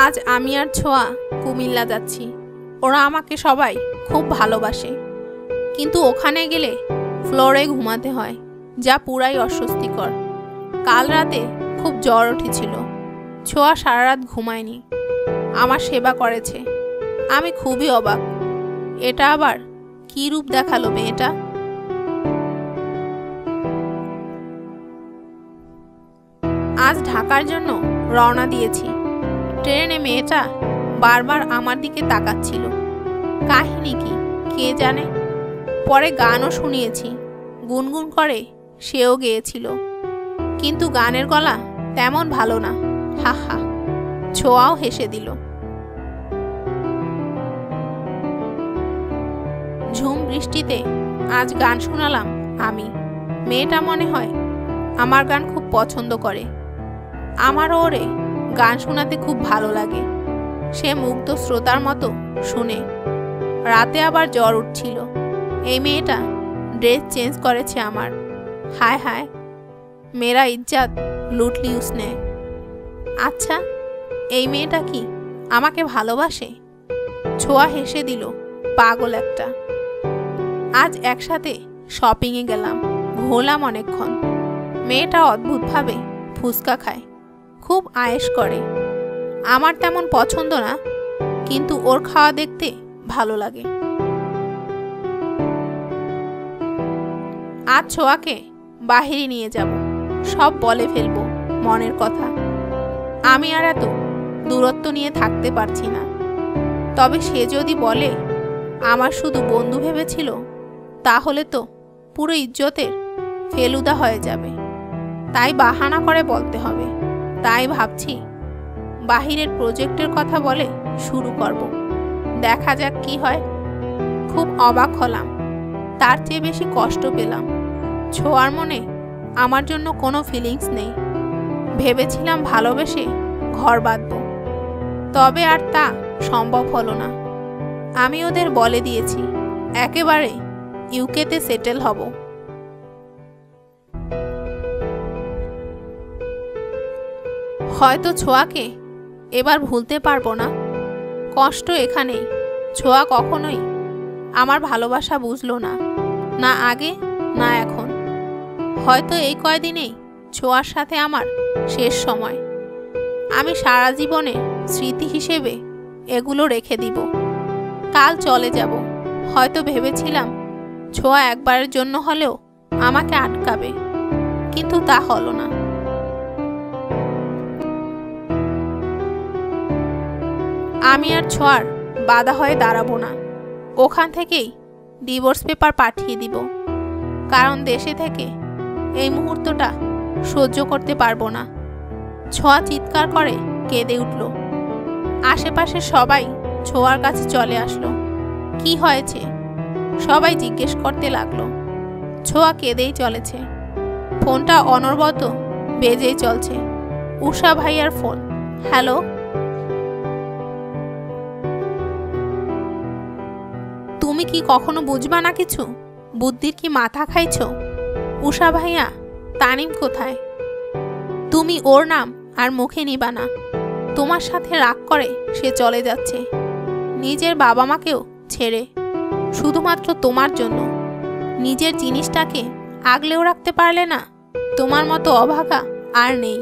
আজ আমি আর ছোঁয়া কুমিল্লা যাচ্ছি। ওরা আমাকে সবাই খুব ভালোবাসে, কিন্তু ওখানে গেলে ফ্লোরে ঘুমাতে হয়, যা পুরাই অস্বস্তিকর। কাল রাতে খুব জ্বর উঠেছিল। ছোঁয়া সারা রাত ঘুমায়নি, আমার সেবা করেছে। আমি খুবই অবাক, এটা আবার কি রূপ দেখালো মেয়েটা। আজ ঢাকার জন্য রওনা দিয়েছি। ট্রেনে মেয়েটা বারবার আমার দিকে তাকাচ্ছিল। কাহিনী কি কে জানে। পরে গানও শুনিয়েছি, গুনগুন করে সেও গেয়েছিল, কিন্তু গানের গলা তেমন ভালো না। হা হা। ছোঁয়াও হেসে দিল। ঝুম বৃষ্টিতে আজ গান শোনালাম আমি। মেয়েটা মনে হয় আমার গান খুব পছন্দ করে। আমারও ওরে গান শোনাতে খুব ভালো লাগে। সে মুগ্ধ শ্রোতার মতো শুনে। রাতে আবার জ্বর উঠছিল। এই মেয়েটা ড্রেস চেঞ্জ করেছে আমার। হায় হায়, মেরা ইজ্জত লুটলি উসনে। আচ্ছা, এই মেয়েটা কি আমাকে ভালোবাসে? ছোঁয়া হেসে দিল, পাগল একটা। আজ একসাথে শপিংয়ে গেলাম, ঘোরলাম অনেকক্ষণ। মেয়েটা অদ্ভুতভাবে ফুচকা খায়, খুব আয়েশ করে। আমার তেমন পছন্দ না, কিন্তু ওর খাওয়া দেখতে ভালো লাগে। আজ ছোঁয়াকে বাহিরে নিয়ে যাব, সব বলে ফেলবো মনের কথা। আমি আর এত দূরত্ব নিয়ে থাকতে পারছি না। তবে সে যদি বলে আমার শুধু বন্ধু ভেবেছিল, তাহলে তো পুরো ইজ্জতের ফেলুদা হয়ে যাবে। তাই বাহানা করে বলতে হবে। তাই ভাবছি বাহিরের প্রজেক্টের কথা বলে শুরু করব। দেখা যাক কি হয়। খুব অবাক হলাম, তার চেয়ে বেশি কষ্ট পেলাম। ছোঁয়ার মনে আমার জন্য কোনো ফিলিংস নেই। ভেবেছিলাম ভালোবেসে ঘর বাঁধব, তবে আর তা সম্ভব হলো না। আমি ওদের বলে দিয়েছি একেবারে ইউকেতে সেটেল হব। হয়তো ছোঁয়াকে এবার ভুলতে পারবো না। কষ্ট এখানেই। ছোঁয়া কখনোই আমার ভালোবাসা বুঝলো না, না আগে না এখন। হয়তো এই কয়দিনেই ছোঁয়ার সাথে আমার শেষ সময়। আমি সারা জীবনে স্মৃতি হিসেবে এগুলো রেখে দিব। কাল চলে যাব। হয়তো ভেবেছিলাম ছোঁয়া একবারের জন্য হলেও আমাকে আটকাবে, কিন্তু তা হলো না। আমি আর ছোঁয়ার বাধা হয়ে দাঁড়াবো না। ওখান থেকেই ডিভোর্স পেপার পাঠিয়ে দিব, কারণ দেশে থেকে এই মুহূর্তটা সহ্য করতে পারবো না। ছোঁয়া চিৎকার করে কেঁদে উঠল। আশেপাশে সবাই ছোঁয়ার কাছে চলে আসলো। কি হয়েছে সবাই জিজ্ঞেস করতে লাগলো। ছোঁয়া কেঁদেই চলেছে। ফোনটা অনবরত বেজেই চলছে। উষা ভাইয়ার ফোন। হ্যালো। তুমি কি কখনো বুঝবা না কিছু? বুদ্ধির কি মাথা খাইছো? উষা ভাইয়া, তানিম কোথায়? তুমি ওর নাম আর মুখে নিবা না। তোমার সাথে রাগ করে সে চলে যাচ্ছে, নিজের বাবা মাকেও ছেড়ে, শুধুমাত্র তোমার জন্য। নিজের জিনিসটাকে আগলেও রাখতে পারলে না। তোমার মতো অভাগা আর নেই।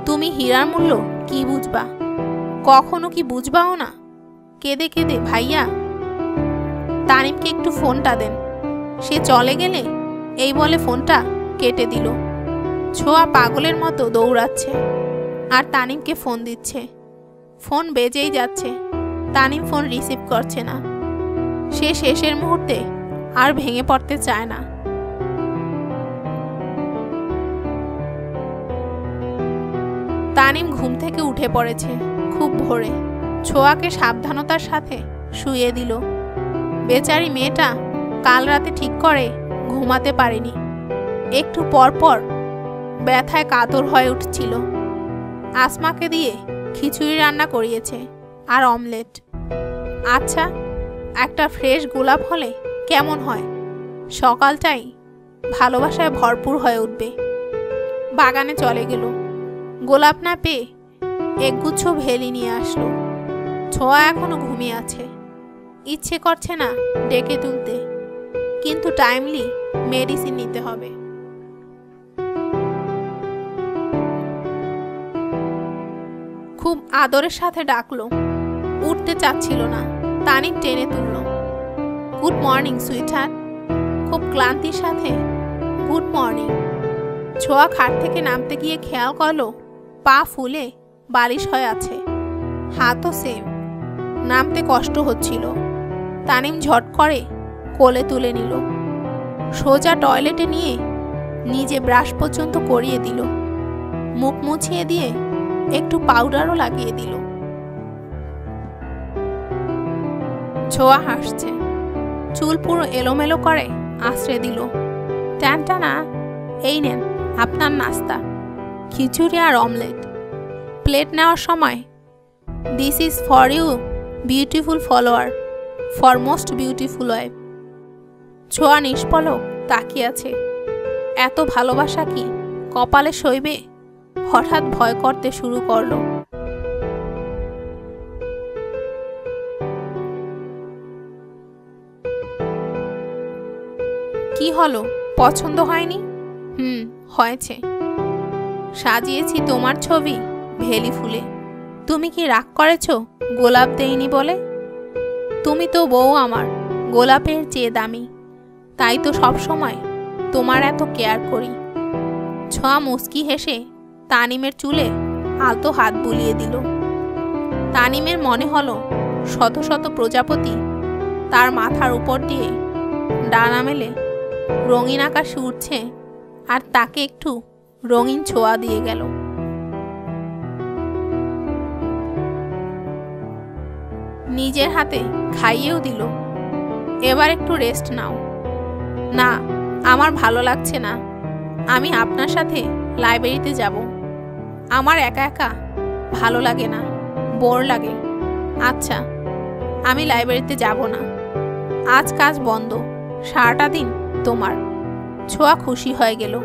তুমি হীরার মূল্য কি বুঝবা? কখনো কি বুঝবাও না? কেঁদে কেঁদে ভাইয়া। তানিমকে একটু ফোনটা দেন। সে চলে গেলে এই বলে ফোনটা কেটে দিল। ছোঁয়া পাগলের মতো দৌড়াচ্ছে আর তানিমকে ফোন দিচ্ছে। ফোন বেজেই যাচ্ছে, তানিম ফোন রিসিভ করছে না। সে শেষের মুহূর্তে আর ভেঙে পড়তে চায় না। তানিম ঘুম থেকে উঠে পড়েছে খুব ভোরে। ছোঁয়াকে সাবধানতার সাথে শুইয়ে দিল। বেচারি মেয়েটা কাল রাতে ঠিক করে ঘুমাতে পারেনি। একটু পর পর ব্যথায় কাতর হয়ে উঠছিল। আসমাকে দিয়ে খিচুড়ি রান্না করিয়েছে আর অমলেট। আচ্ছা, একটা ফ্রেশ গোলাপ হলে কেমন হয়? সকালটাই ভালোবাসায় ভরপুর হয়ে উঠবে। বাগানে চলে গেল। গোলাপ না পেয়ে একগুচ্ছ ভেলি নিয়ে আসলো। ছোঁয়া এখনো ঘুমিয়ে আছে। ইচ্ছে করছে না ডেকে তুলতে, কিন্তু টাইমলি মেডিসিন নিতে হবে। খুব আদরের সাথে ডাকলো। উঠতে চাচ্ছিল না। তানিম টেনে তুলল। Good morning sweetheart. খুব ক্লান্তির সাথে গুড মর্নিং। ছোঁয়া খাট থেকে নামতে গিয়ে খেয়াল করলো পা ফুলে বালিশ হয়ে আছে, হাতও সেম। নামতে কষ্ট হচ্ছিল। তানিম ঝট করে কোলে তুলে নিল। সোজা টয়লেটে নিয়ে নিজে ব্রাশ পর্যন্ত করিয়ে দিল। মুখ মুছিয়ে দিয়ে একটু পাউডারও লাগিয়ে দিল। ছোঁয়া হাসছে। চুল পুরো এলোমেলো করে আশ্রয় দিল। টানটানা, এই নেন আপনার নাস্তা, খিচুড়ি আর অমলেট। প্লেট নেওয়ার সময়, this is for you beautiful follower, for most beautiful wife. ছোঁয়া নিষ্পলক তাকিয়ে আছে। এত ভালোবাসা কি কপালে সইবে? হঠাৎ ভয় করতে শুরু করলো। কি হলো, পছন্দ হয়নি? হয়েছে। সাজিয়েছি তোমার ছবি ভেলি ফুলে। তুমি কি রাগ করেছ গোলাপ দেইনি বলে? তুমি তো বউ আমার, গোলাপের চেয়ে দামি। তাই তো সব সময় তোমার এত কেয়ার করি। ছোঁয়া মুচকি হেসে তানিমের চুলে আলতো হাত বুলিয়ে দিল। তানিমের মনে হলো শত শত প্রজাপতি তার মাথার উপর দিয়ে ডানা মেলে রঙিন আকাশে উঠছে, আর তাকে একটু রঙিন ছোঁয়া দিয়ে গেল। নিজের হাতে খাইয়েও দিল। এবার একটু রেস্ট নাও। না, আমার ভালো লাগছে না। আমি আপনার সাথে লাইব্রেরিতে যাব। আমার একা একা ভালো লাগে না, বোর লাগে। আচ্ছা, আমি লাইব্রেরিতে যাব না। আজ কাজ বন্ধ, সারাটা দিন তোমার। ছোঁয়া খুশি হয়ে গেল।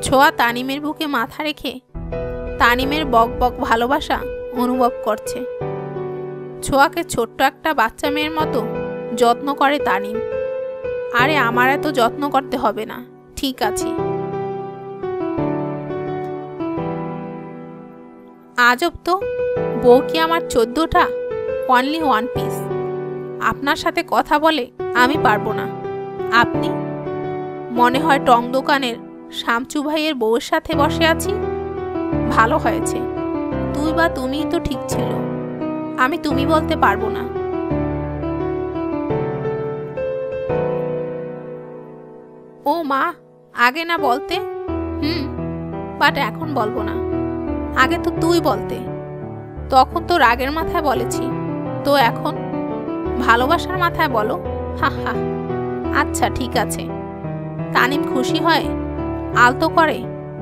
ছোঁয়া তানিমের বুকে মাথা রেখে তানিমের বক বক ভালোবাসা অনুভব করছে। ছোঁয়াকে ছোট্ট একটা বাচ্চা মেয়ের মতো যত্ন করে তানিম। আরে আমার এত যত্ন করতে হবে না, ঠিক আছে। আজব তো, বউ কি আমার 14টা? Only one piece. আপনার সাথে কথা বলে আমি পারবো না। আপনি মনে হয় টং দোকানের শামচু ভাইয়ের বউয়ের সাথে বসে আছি। ভালো হয়েছে, তুই বা তুমিই তো ঠিক ছিল। আমি তুমি বলতে পারবো না। ও মা, আগে না বলতে? বাট এখন বলবো না। আগে তো তুই বলতে। তখন তো রাগের মাথায় বলেছি, তো এখন ভালোবাসার মাথায় বলো। হা হা। আচ্ছা ঠিক আছে। তানিম খুশি হয় আলতো করে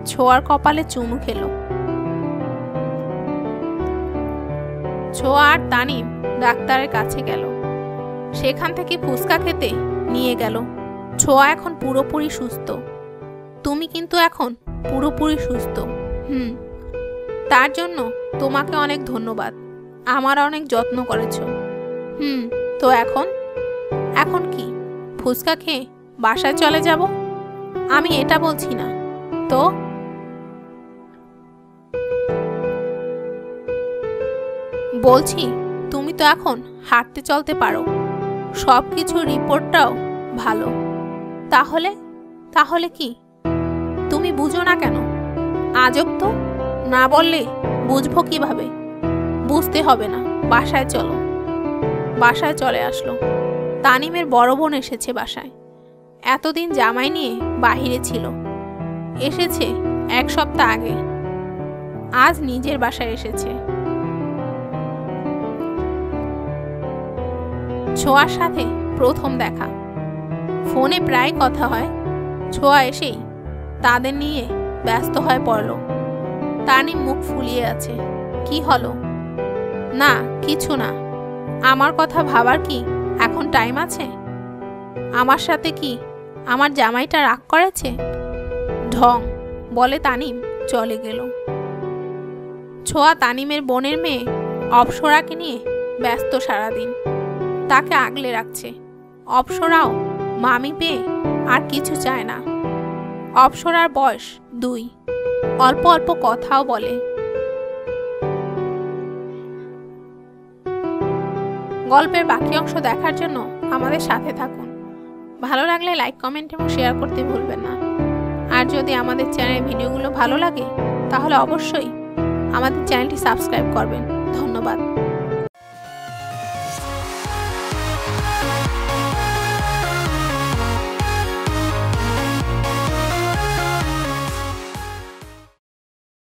ছোঁয়ার কপালে চুমু খেলো। ছোঁয়া আর তানিম ডাক্তারের কাছে গেল। সেখান থেকে ফুচকা খেতে নিয়ে গেল। ছোঁয়া এখন পুরোপুরি সুস্থ। তুমি কিন্তু এখন পুরোপুরি সুস্থ। তার জন্য তোমাকে অনেক ধন্যবাদ। আমার অনেক যত্ন করেছো। তো এখন কি ফুচকা খেয়ে বাসায় চলে যাব? আমি এটা বলছি না তো। বলছি তুমি তো এখন হাঁটতে চলতে পারো, সবকিছু রিপোর্টটাও ভালো। তাহলে কি তুমি বুঝো না কেন? আজব তো, না বললে বুঝবো কিভাবে? বুঝতে হবে না, বাসায় চলো। বাসায় চলে আসলো। তানিমের বড় বোন এসেছে বাসায়। এতদিন জামাই নিয়ে বাহিরে ছিল। এসেছে 1 সপ্তাহ আগে। আজ নিজের বাসায় এসেছে। ছোঁয়ার সাথে প্রথম দেখা। ফোনে প্রায় কথা হয়। ছোঁয়া এসেই তাদের নিয়ে ব্যস্ত হয়ে পড়ল। তানিম মুখ ফুলিয়ে আছে। কি হলো? না কিছু না। আমার কথা ভাবার কি এখন টাইম আছে? আমার সাথে কি আমার জামাইটা রাগ করেছে? ঢং বলে তানিম চলে গেল। ছোঁয়া তানিমের বোনের মেয়ে অপ্সরাকে নিয়ে ব্যস্ত সারাদিন। তাকে আগলে রাখছে। অপ্সরাও মামি পেয়ে আর কিছু চায় না। অপ্সরার বয়স 2, অল্প অল্প কথাও বলে। গল্পের বাকি অংশ দেখার জন্য আমাদের সাথে থাকুন। ভালো লাগলে লাইক, কমেন্ট এবং শেয়ার করতে ভুলবেন না। আর যদি আমাদের চ্যানেলের ভিডিওগুলো ভালো লাগে তাহলে অবশ্যই আমাদের চ্যানেলটি সাবস্ক্রাইব করবেন। ধন্যবাদ।